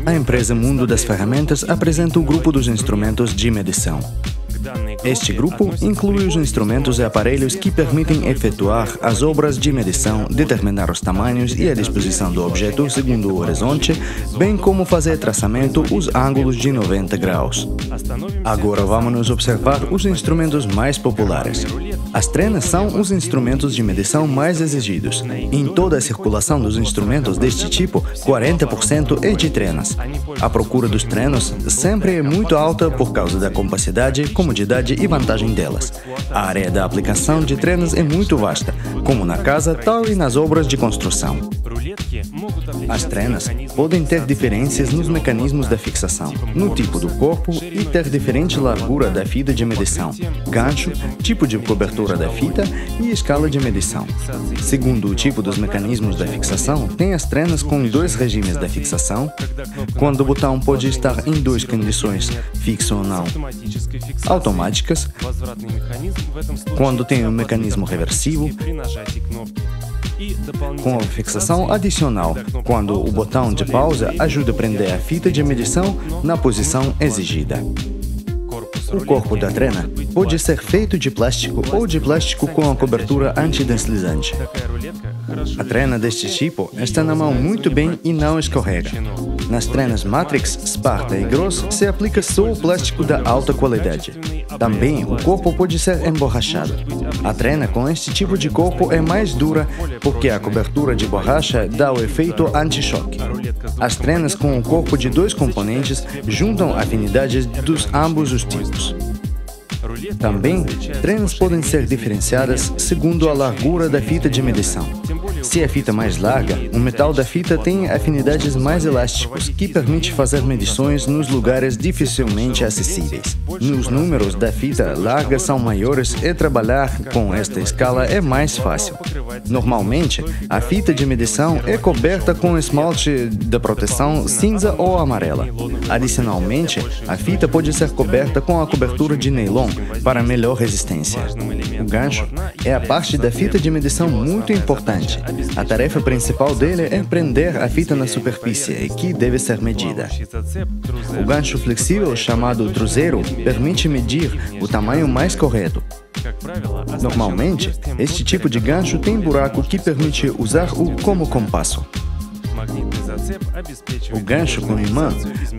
A empresa Mundo das Ferramentas apresenta o grupo dos instrumentos de medição. Este grupo inclui os instrumentos e aparelhos que permitem efetuar as obras de medição, determinar os tamanhos e a disposição do objeto segundo o horizonte, bem como fazer traçamento os ângulos de 90 graus. Agora vamos observar os instrumentos mais populares. As trenas são os instrumentos de medição mais exigidos. Em toda a circulação dos instrumentos deste tipo, 40% é de trenas. A procura dos trenos sempre é muito alta por causa da capacidade, comodidade e vantagem delas. A área da aplicação de trenas é muito vasta, como na casa, tal e nas obras de construção. As trenas podem ter diferenças nos mecanismos da fixação, no tipo do corpo e ter diferente largura da fita de medição, gancho, tipo de cobertura da fita e escala de medição. Segundo o tipo dos mecanismos da fixação, tem as trenas com dois regimes da fixação, quando o botão pode estar em duas condições, fixo ou não, automáticas, quando tem um mecanismo reversivo, com a fixação adicional, quando o botão de pausa ajuda a prender a fita de medição na posição exigida. O corpo da trena pode ser feito de plástico ou de plástico com a cobertura antideslizante. A trena deste tipo está na mão muito bem e não escorrega. Nas trenas Matrix, Sparta e Gross se aplica só o plástico da alta qualidade. Também o corpo pode ser emborrachado. A trena com este tipo de corpo é mais dura porque a cobertura de borracha dá o efeito anti-choque. As trenas com o corpo de dois componentes juntam afinidades dos ambos os tipos. Também, trenas podem ser diferenciadas segundo a largura da fita de medição. Se a fita é mais larga, o metal da fita tem afinidades mais elásticos, que permite fazer medições nos lugares dificilmente acessíveis. Nos números da fita larga são maiores e trabalhar com esta escala é mais fácil. Normalmente, a fita de medição é coberta com esmalte de proteção cinza ou amarela. Adicionalmente, a fita pode ser coberta com a cobertura de nylon para melhor resistência. O gancho é a parte da fita de medição muito importante. A tarefa principal dele é prender a fita na superfície, que deve ser medida. O gancho flexível, chamado truzeiro, permite medir o tamanho mais correto. Normalmente, este tipo de gancho tem buraco que permite usar-o como compasso. O gancho com imã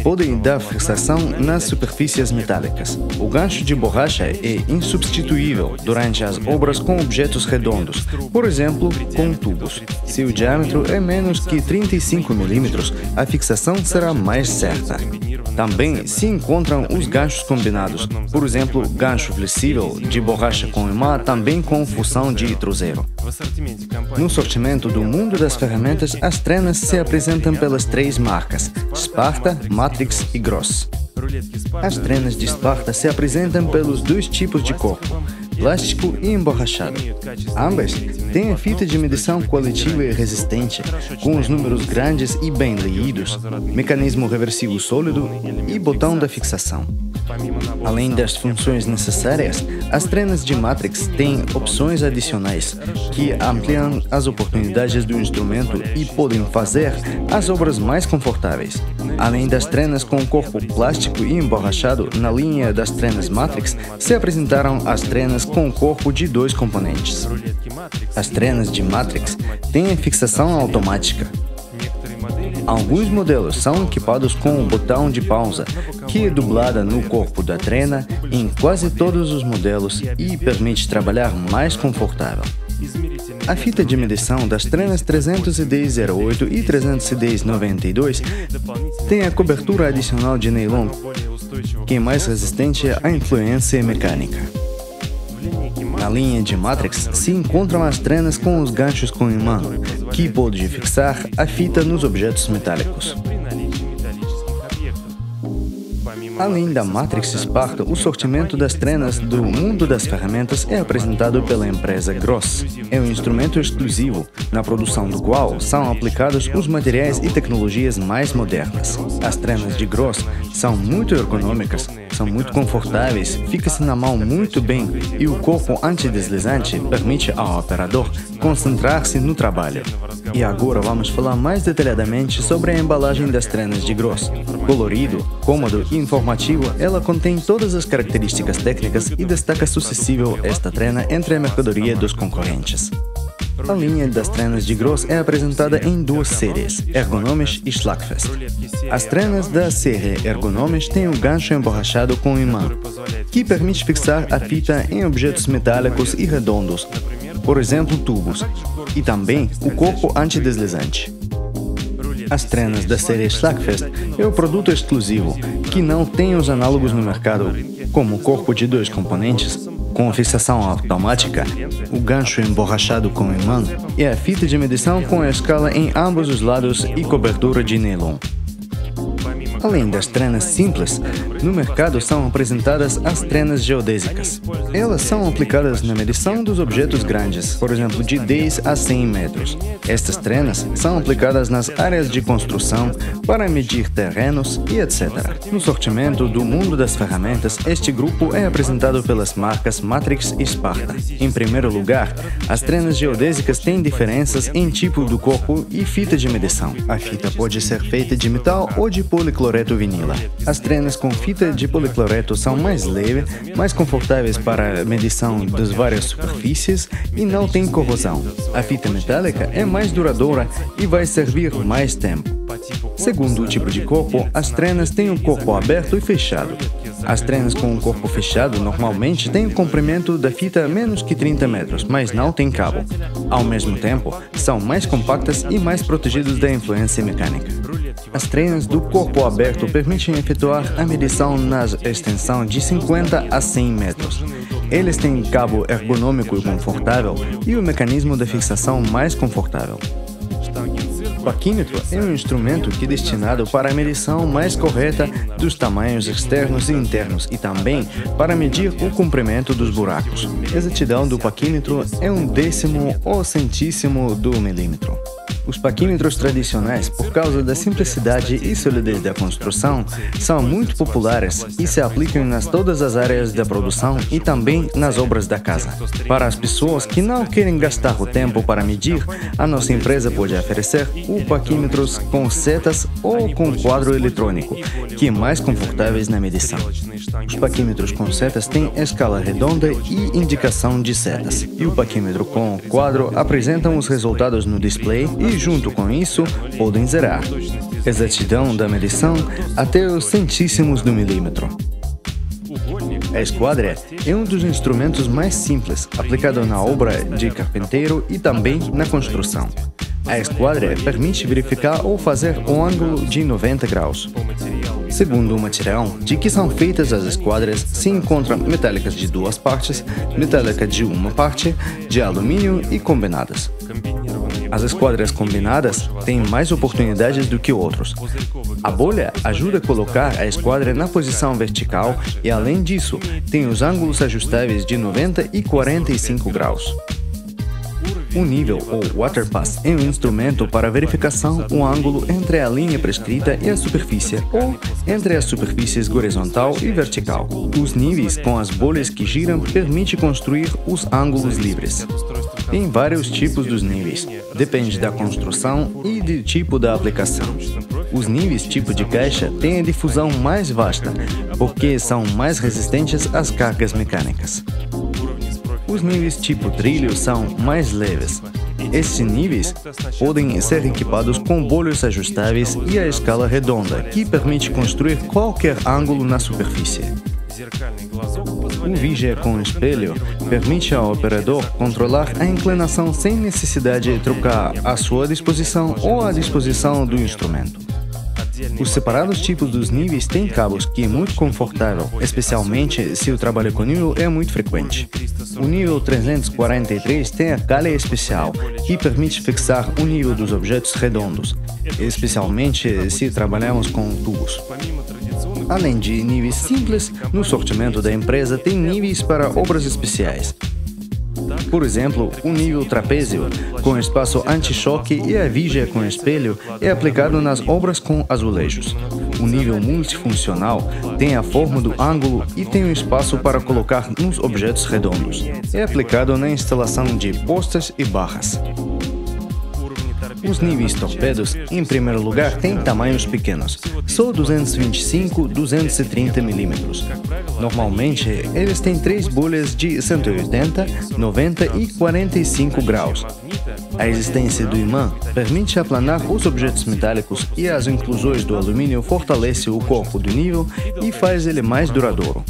pode dar fixação nas superfícies metálicas. O gancho de borracha é insubstituível durante as obras com objetos redondos, por exemplo, com tubos. Se o diâmetro é menos que 35 mm, a fixação será mais certa. Também se encontram os ganchos combinados, por exemplo, gancho flexível de borracha com imã, também com função de truzeiro. No sortimento do Mundo das Ferramentas, as trenas se apresentam pelas três marcas, Sparta, Matrix e Gross. As trenas de Sparta se apresentam pelos dois tipos de corpo, plástico e emborrachado. Ambas têm a fita de medição qualitativa e resistente, com os números grandes e bem lidos, mecanismo reversível sólido e botão da fixação. Além das funções necessárias, as trenas de Matrix têm opções adicionais que ampliam as oportunidades do instrumento e podem fazer as obras mais confortáveis. Além das trenas com corpo plástico e emborrachado, na linha das trenas Matrix se apresentaram as trenas com corpo de dois componentes. As trenas de Matrix têm a fixação automática. Alguns modelos são equipados com o botão de pausa, que é dublada no corpo da trena em quase todos os modelos e permite trabalhar mais confortável. A fita de medição das trenas 310-08 e 310-92 tem a cobertura adicional de nylon, que é mais resistente à influência mecânica. Na linha de Matrix se encontram as trenas com os ganchos com imã, que pode fixar a fita nos objetos metálicos. Além da Matrix Sparta, o sortimento das trenas do Mundo das Ferramentas é apresentado pela empresa Gross. É um instrumento exclusivo, na produção do qual são aplicados os materiais e tecnologias mais modernas. As trenas de Gross são muito ergonômicas, são muito confortáveis, fica-se na mão muito bem e o corpo antideslizante permite ao operador concentrar-se no trabalho. E agora vamos falar mais detalhadamente sobre a embalagem das trenas de Gross. Colorido, cômodo e informativo, ela contém todas as características técnicas e destaca sucessível esta trena entre a mercadoria dos concorrentes. A linha das trenas de Gross é apresentada em duas séries, Ergonomisch e Schlagfest. As trenas da série Ergonomisch têm o gancho emborrachado com imã, que permite fixar a fita em objetos metálicos e redondos, por exemplo, tubos, e também o corpo antideslizante. As trenas da série Schlagfest é o produto exclusivo, que não tem os análogos no mercado, como o corpo de 2 componentes, com fixação automática, o gancho emborrachado com imã e a fita de medição com a escala em ambos os lados e cobertura de nylon. Além das trenas simples, no mercado são apresentadas as trenas geodésicas. Elas são aplicadas na medição dos objetos grandes, por exemplo, de 10 a 100 metros. Estas trenas são aplicadas nas áreas de construção para medir terrenos e etc. No sortimento do mundo das ferramentas, este grupo é apresentado pelas marcas Matrix e Sparta. Em primeiro lugar, as trenas geodésicas têm diferenças em tipo do corpo e fita de medição. A fita pode ser feita de metal ou de policloreto vinila. As trenas com fita de policloreto são mais leves, mais confortáveis para a medição das várias superfícies e não tem corrosão. A fita metálica é mais duradoura e vai servir mais tempo. Segundo o tipo de corpo, as trenas têm um corpo aberto e fechado. As trenas com um corpo fechado normalmente têm o comprimento da fita menos que 30 metros, mas não tem cabo. Ao mesmo tempo, são mais compactas e mais protegidas da influência mecânica. As trenas do corpo aberto permitem efetuar a medição na extensão de 50 a 100 metros. Eles têm cabo ergonômico e confortável e o mecanismo de fixação mais confortável. O paquímetro é um instrumento que é destinado para a medição mais correta dos tamanhos externos e internos e também para medir o comprimento dos buracos. A exatidão do paquímetro é 1/10 ou centésimo do milímetro. Os paquímetros tradicionais, por causa da simplicidade e solidez da construção, são muito populares e se aplicam em todas as áreas da produção e também nas obras da casa. Para as pessoas que não querem gastar o tempo para medir, a nossa empresa pode oferecer o paquímetros com setas ou com quadro eletrônico, que é mais confortáveis na medição. Os paquímetros com setas têm escala redonda e indicação de setas, e o paquímetro com quadro apresentam os resultados no display e, junto com isso, podem zerar. Exatidão da medição até os centésimos do milímetro. A esquadra é um dos instrumentos mais simples, aplicado na obra de carpinteiro e também na construção. A esquadra permite verificar ou fazer um ângulo de 90 graus. Segundo o material de que são feitas as esquadras, se encontram metálicas de 2 partes, metálica de 1 parte, de alumínio e combinadas. As esquadras combinadas têm mais oportunidades do que outros. A bolha ajuda a colocar a esquadra na posição vertical e, além disso, tem os ângulos ajustáveis de 90 e 45 graus. O nível, ou waterpass, é um instrumento para verificação do ângulo entre a linha prescrita e a superfície, ou entre as superfícies horizontal e vertical. Os níveis com as bolhas que giram permitem construir os ângulos livres. Tem vários tipos dos níveis, depende da construção e do tipo da aplicação. Os níveis tipo de caixa têm a difusão mais vasta, porque são mais resistentes às cargas mecânicas. Os níveis tipo trilho são mais leves. Esses níveis podem ser equipados com bolhas ajustáveis e a escala redonda, que permite construir qualquer ângulo na superfície. O vigia com espelho permite ao operador controlar a inclinação sem necessidade de trocar a sua disposição ou a disposição do instrumento. Os separados tipos dos níveis têm cabos que é muito confortável, especialmente se o trabalho com nível é muito frequente. O nível 343 tem a calha especial, que permite fixar o nível dos objetos redondos, especialmente se trabalhamos com tubos. Além de níveis simples, no sortimento da empresa tem níveis para obras especiais. Por exemplo, o nível trapézio, com espaço anti-choque, e a vigia com espelho é aplicado nas obras com azulejos. O nível multifuncional tem a forma do ângulo e tem um espaço para colocar nos objetos redondos. É aplicado na instalação de postes e barras. Os níveis torpedos, em primeiro lugar, têm tamanhos pequenos, só 225-230 mm. Normalmente, eles têm 3 bolhas de 180, 90 e 45 graus. A existência do imã permite aplanar os objetos metálicos e as inclusões do alumínio fortalece o corpo do nível e faz ele mais duradouro.